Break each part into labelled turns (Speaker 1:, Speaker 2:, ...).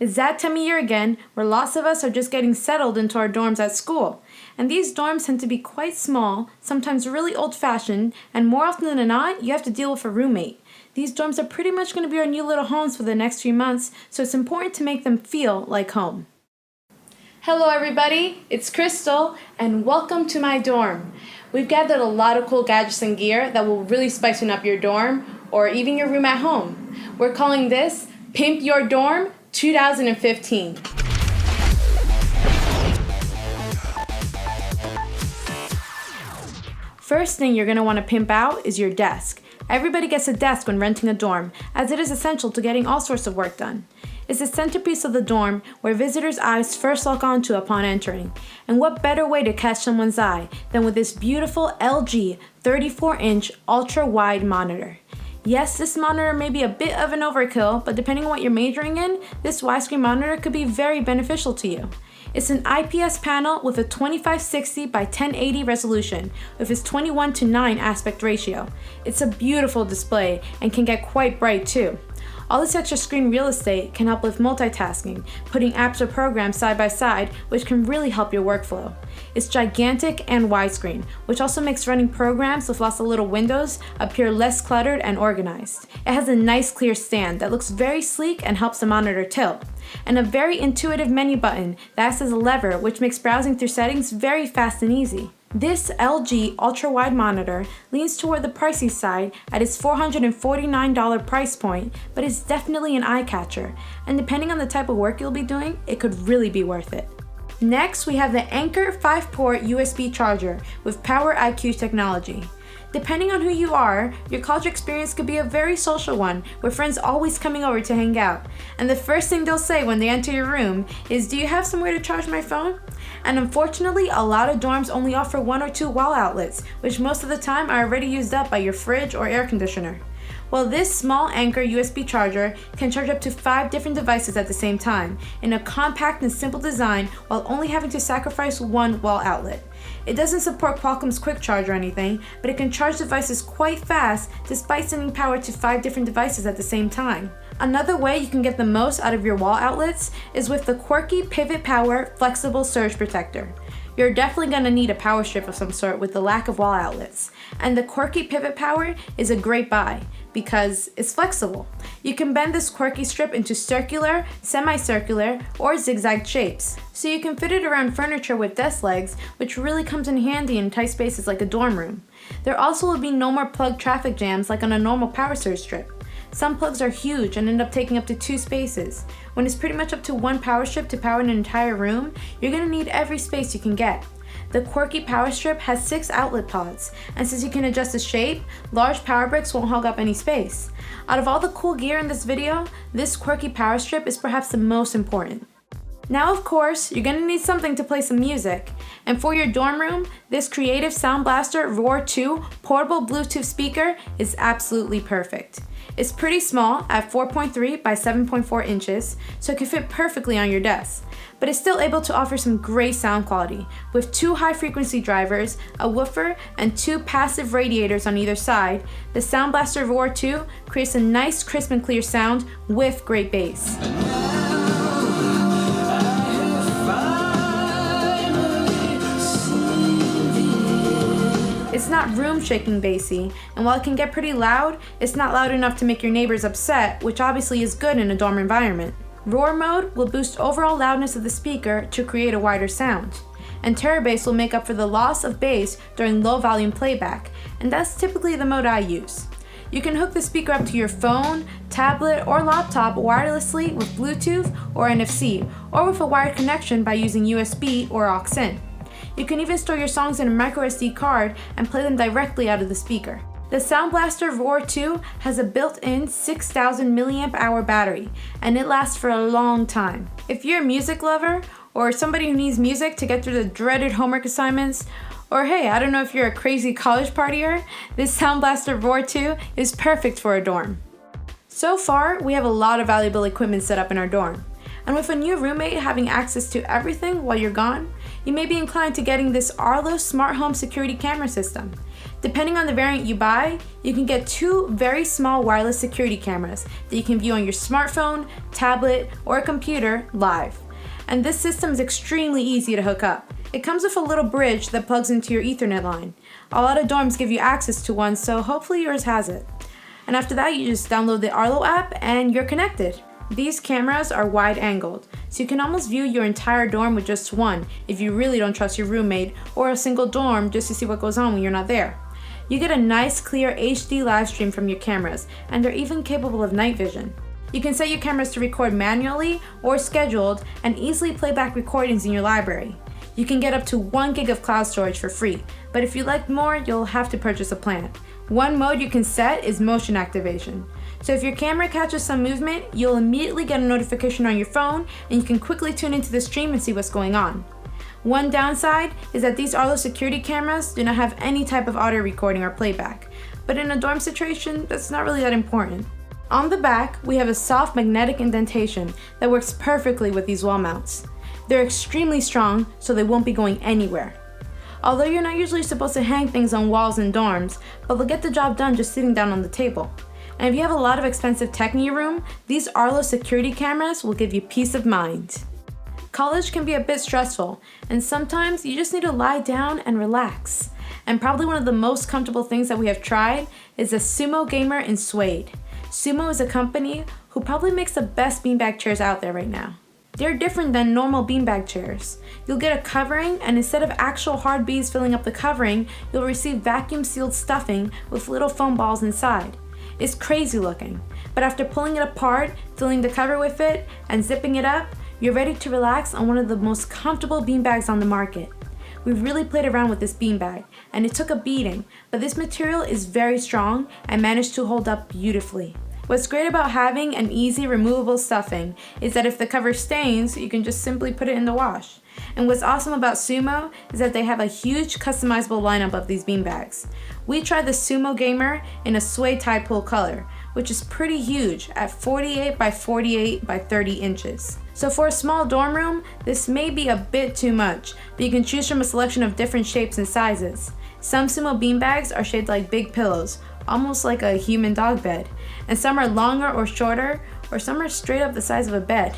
Speaker 1: It's that time of year again where lots of us are just getting settled into our dorms at school. And these dorms tend to be quite small, sometimes really old-fashioned, and more often than not, you have to deal with a roommate. These dorms are pretty much going to be our new little homes for the next few months, so it's important to make them feel like home. Hello everybody, it's Crystal, and welcome to my dorm. We've gathered a lot of cool gadgets and gear that will really spicing up your dorm, or even your room at home. We're calling this Pimp Your Dorm 2015. First thing you're going to want to pimp out is your desk. Everybody gets a desk when renting a dorm, as it is essential to getting all sorts of work done. It's the centerpiece of the dorm where visitors' eyes first lock onto upon entering. And what better way to catch someone's eye than with this beautiful LG 34-inch ultra-wide monitor. Yes, this monitor may be a bit of an overkill, but depending on what you're majoring in, this widescreen monitor could be very beneficial to you. It's an IPS panel with a 2560 by 1080 resolution with its 21:9 aspect ratio. It's a beautiful display and can get quite bright too. All this extra screen real estate can help with multitasking, putting apps or programs side by side, which can really help your workflow. It's gigantic and widescreen, which also makes running programs with lots of little windows appear less cluttered and organized. It has a nice clear stand that looks very sleek and helps the monitor tilt, and a very intuitive menu button that acts as a lever which makes browsing through settings very fast and easy. This LG ultra-wide monitor leans toward the pricey side at its $449 price point, but it's definitely an eye-catcher, and depending on the type of work you'll be doing, it could really be worth it. Next, we have the Anker 5-port USB charger with Power IQ technology. Depending on who you are, your college experience could be a very social one, with friends always coming over to hang out. And the first thing they'll say when they enter your room is, "Do you have somewhere to charge my phone?" And unfortunately, a lot of dorms only offer 1 or 2 wall outlets, which most of the time are already used up by your fridge or air conditioner. Well, this small Anker USB charger can charge up to 5 different devices at the same time in a compact and simple design while only having to sacrifice 1 wall outlet. It doesn't support Qualcomm's quick charge or anything, but it can charge devices quite fast despite sending power to 5 different devices at the same time. Another way you can get the most out of your wall outlets is with the quirky Pivot Power Flexible Surge Protector. You're definitely going to need a power strip of some sort with the lack of wall outlets. And the quirky Pivot Power is a great buy because it's flexible. You can bend this quirky strip into circular, semicircular, or zigzag shapes. So you can fit it around furniture with desk legs, which really comes in handy in tight spaces like a dorm room. There also will be no more plug traffic jams like on a normal power surge strip. Some plugs are huge and end up taking up to 2 spaces. When it's pretty much up to 1 power strip to power an entire room, you're going to need every space you can get. The quirky power strip has 6 outlet pods, and since you can adjust the shape, large power bricks won't hog up any space. Out of all the cool gear in this video, this quirky power strip is perhaps the most important. Now of course, you're going to need something to play some music, and for your dorm room, this Creative Sound Blaster Roar 2 portable Bluetooth speaker is absolutely perfect. It's pretty small at 4.3 by 7.4 inches, so it can fit perfectly on your desk, but it's still able to offer some great sound quality. With 2 high-frequency drivers, a woofer, and 2 passive radiators on either side, the Sound Blaster Roar 2 creates a nice crisp and clear sound with great bass. It's not room-shaking bassy, and while it can get pretty loud, it's not loud enough to make your neighbors upset, which obviously is good in a dorm environment. Roar mode will boost overall loudness of the speaker to create a wider sound, and Terabass will make up for the loss of bass during low-volume playback, and that's typically the mode I use. You can hook the speaker up to your phone, tablet, or laptop wirelessly with Bluetooth or NFC, or with a wired connection by using USB or aux-in. You can even store your songs in a microSD card and play them directly out of the speaker. The Sound Blaster Roar 2 has a built-in 6,000 mAh battery, and it lasts for a long time. If you're a music lover, or somebody who needs music to get through the dreaded homework assignments, or hey, I don't know if you're a crazy college partier, this Sound Blaster Roar 2 is perfect for a dorm. So far, we have a lot of valuable equipment set up in our dorm. And with a new roommate having access to everything while you're gone, you may be inclined to getting this Arlo smart home security camera system. Depending on the variant you buy, you can get 2 very small wireless security cameras that you can view on your smartphone, tablet, or computer live. And this system is extremely easy to hook up. It comes with a little bridge that plugs into your Ethernet line. A lot of dorms give you access to one, so hopefully yours has it. And after that, you just download the Arlo app and you're connected. These cameras are wide angled, so you can almost view your entire dorm with just one if you really don't trust your roommate, or a single dorm just to see what goes on when you're not there. You get a nice clear HD live stream from your cameras, and they're even capable of night vision. You can set your cameras to record manually or scheduled and easily play back recordings in your library. You can get up to 1 gig of cloud storage for free, but if you like more, you'll have to purchase a plan. One mode you can set is motion activation. So if your camera catches some movement, you'll immediately get a notification on your phone and you can quickly tune into the stream and see what's going on. One downside is that these Arlo security cameras do not have any type of audio recording or playback, but in a dorm situation, that's not really that important. On the back, we have a soft magnetic indentation that works perfectly with these wall mounts. They're extremely strong, so they won't be going anywhere. Although you're not usually supposed to hang things on walls in dorms, but they'll get the job done just sitting down on the table. And if you have a lot of expensive tech in your room, these Arlo security cameras will give you peace of mind. College can be a bit stressful, and sometimes you just need to lie down and relax. And probably one of the most comfortable things that we have tried is the Sumo Gamer in suede. Sumo is a company who probably makes the best beanbag chairs out there right now. They're different than normal beanbag chairs. You'll get a covering, and instead of actual hard beads filling up the covering, you'll receive vacuum-sealed stuffing with little foam balls inside. It's crazy looking, but after pulling it apart, filling the cover with it, and zipping it up, you're ready to relax on one of the most comfortable beanbags on the market. We've really played around with this beanbag, and it took a beating, but this material is very strong and managed to hold up beautifully. What's great about having an easy removable stuffing is that if the cover stains, you can just simply put it in the wash. And what's awesome about Sumo is that they have a huge customizable lineup of these beanbags. We tried the Sumo Gamer in a suede tide pool color, which is pretty huge at 48 by 48 by 30 inches. So for a small dorm room, this may be a bit too much, but you can choose from a selection of different shapes and sizes. Some Sumo beanbags are shaped like big pillows, almost like a human dog bed, and some are longer or shorter, or some are straight up the size of a bed.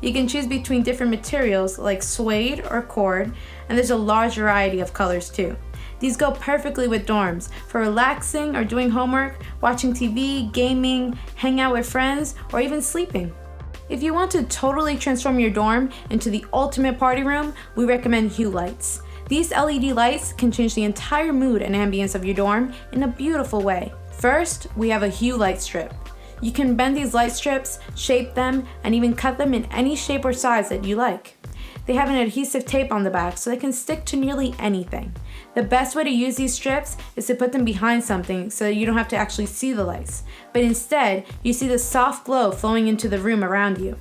Speaker 1: You can choose between different materials like suede or cord, and there's a large variety of colors too. These go perfectly with dorms for relaxing or doing homework, watching TV, gaming, hang out with friends, or even sleeping. If you want to totally transform your dorm into the ultimate party room, we recommend Hue Lights. These LED lights can change the entire mood and ambience of your dorm in a beautiful way. First, we have a Hue light strip. You can bend these light strips, shape them, and even cut them in any shape or size that you like. They have an adhesive tape on the back so they can stick to nearly anything. The best way to use these strips is to put them behind something so that you don't have to actually see the lights, but instead you see the soft glow flowing into the room around you.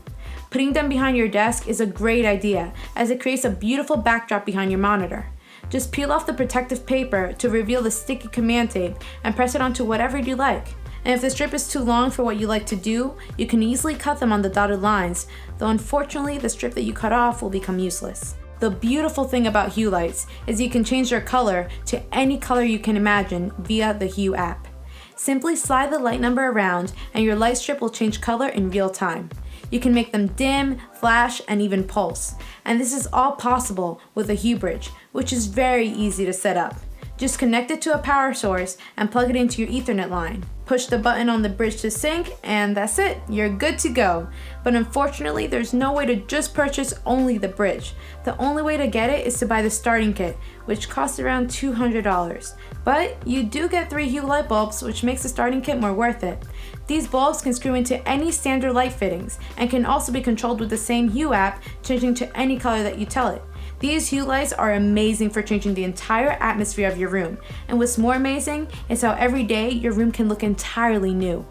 Speaker 1: Putting them behind your desk is a great idea as it creates a beautiful backdrop behind your monitor. Just peel off the protective paper to reveal the sticky command tape and press it onto whatever you like. And if the strip is too long for what you like to do, you can easily cut them on the dotted lines, though unfortunately the strip that you cut off will become useless. The beautiful thing about Hue Lights is you can change their color to any color you can imagine via the Hue app. Simply slide the light number around and your light strip will change color in real time. You can make them dim, flash, and even pulse. And this is all possible with a Hue bridge, which is very easy to set up. Just connect it to a power source and plug it into your Ethernet line. Push the button on the bridge to sync, and that's it, you're good to go. But unfortunately, there's no way to just purchase only the bridge. The only way to get it is to buy the starting kit, which costs around $200. But you do get 3 Hue light bulbs, which makes the starting kit more worth it. These bulbs can screw into any standard light fittings and can also be controlled with the same Hue app, changing to any color that you tell it. These Hue lights are amazing for changing the entire atmosphere of your room, and what's more amazing is how every day your room can look entirely new.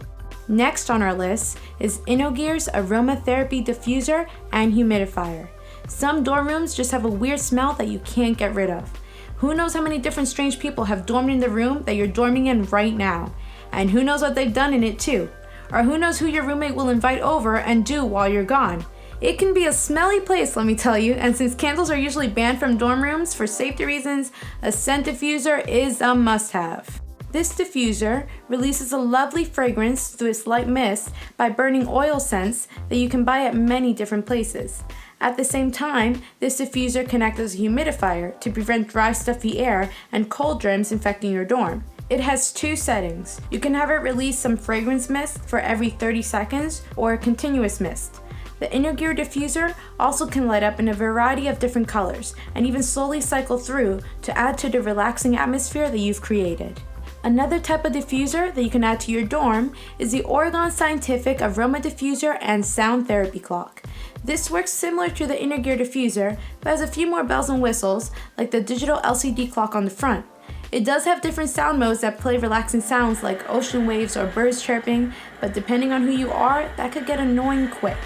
Speaker 1: Next on our list is InnoGear's Aromatherapy Diffuser and Humidifier. Some dorm rooms just have a weird smell that you can't get rid of. Who knows how many different strange people have dormed in the room that you're dorming in right now? And who knows what they've done in it too? Or who knows who your roommate will invite over and do while you're gone? It can be a smelly place, let me tell you, and since candles are usually banned from dorm rooms for safety reasons, a scent diffuser is a must-have. This diffuser releases a lovely fragrance through a slight mist by burning oil scents that you can buy at many different places. At the same time, this diffuser can act as a humidifier to prevent dry, stuffy air and cold germs infecting your dorm. It has 2 settings. You can have it release some fragrance mist for every 30 seconds or a continuous mist. The inner gear diffuser also can light up in a variety of different colors and even slowly cycle through to add to the relaxing atmosphere that you've created. Another type of diffuser that you can add to your dorm is the Oregon Scientific Aroma Diffuser and Sound Therapy Clock. This works similar to the inner gear diffuser, but has a few more bells and whistles, like the digital LCD clock on the front. It does have different sound modes that play relaxing sounds like ocean waves or birds chirping, but depending on who you are, that could get annoying quick.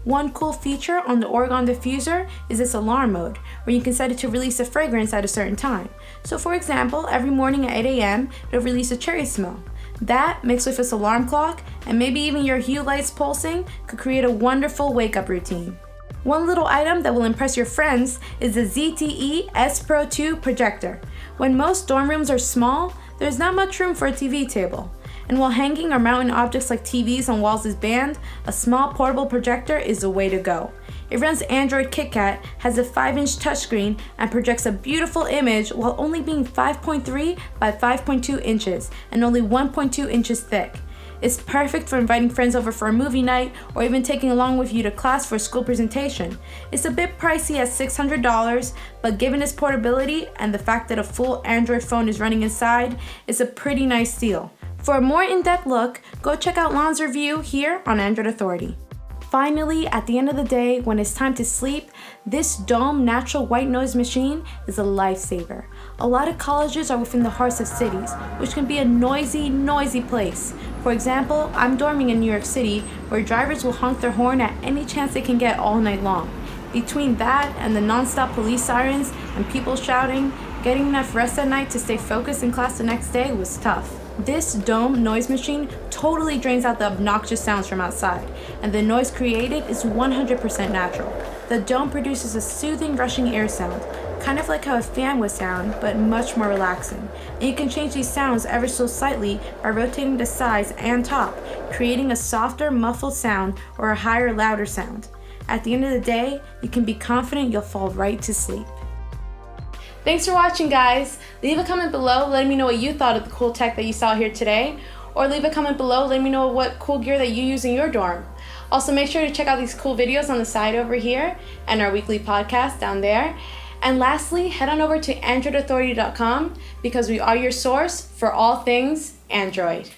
Speaker 1: One cool feature on the Oregon diffuser is this alarm mode, where you can set it to release a fragrance at a certain time. So for example, every morning at 8 a.m., it'll release a cherry smell. That, mixed with this alarm clock, and maybe even your Hue Lights pulsing, could create a wonderful wake-up routine. One little item that will impress your friends is the ZTE S Pro 2 Projector. When most dorm rooms are small, there's not much room for a TV table. And while hanging or mounting objects like TVs on walls is banned, a small portable projector is the way to go. It runs Android KitKat, has a 5-inch touchscreen, and projects a beautiful image while only being 5.3 by 5.2 inches and only 1.2 inches thick. It's perfect for inviting friends over for a movie night or even taking along with you to class for a school presentation. It's a bit pricey at $600, but given its portability and the fact that a full Android phone is running inside, it's a pretty nice deal. For a more in-depth look, go check out Lon's review here on Android Authority. Finally, at the end of the day, when it's time to sleep, this Dome natural white noise machine is a lifesaver. A lot of colleges are within the hearts of cities, which can be a noisy place. For example, I'm dorming in New York City, where drivers will honk their horn at any chance they can get all night long. Between that and the non-stop police sirens and people shouting, getting enough rest at night to stay focused in class the next day was tough. This Dome noise machine totally drains out the obnoxious sounds from outside, and the noise created is 100% natural. The Dome produces a soothing rushing air sound, kind of like how a fan would sound, but much more relaxing. And you can change these sounds ever so slightly by rotating the sides and top, creating a softer, muffled sound or a higher, louder sound. At the end of the day, you can be confident you'll fall right to sleep. Thanks for watching, guys. Leave a comment below letting me know what you thought of the cool tech that you saw here today, or leave a comment below letting me know what cool gear that you use in your dorm. Also, make sure to check out these cool videos on the side over here and our weekly podcast down there. And lastly, head on over to AndroidAuthority.com because we are your source for all things Android.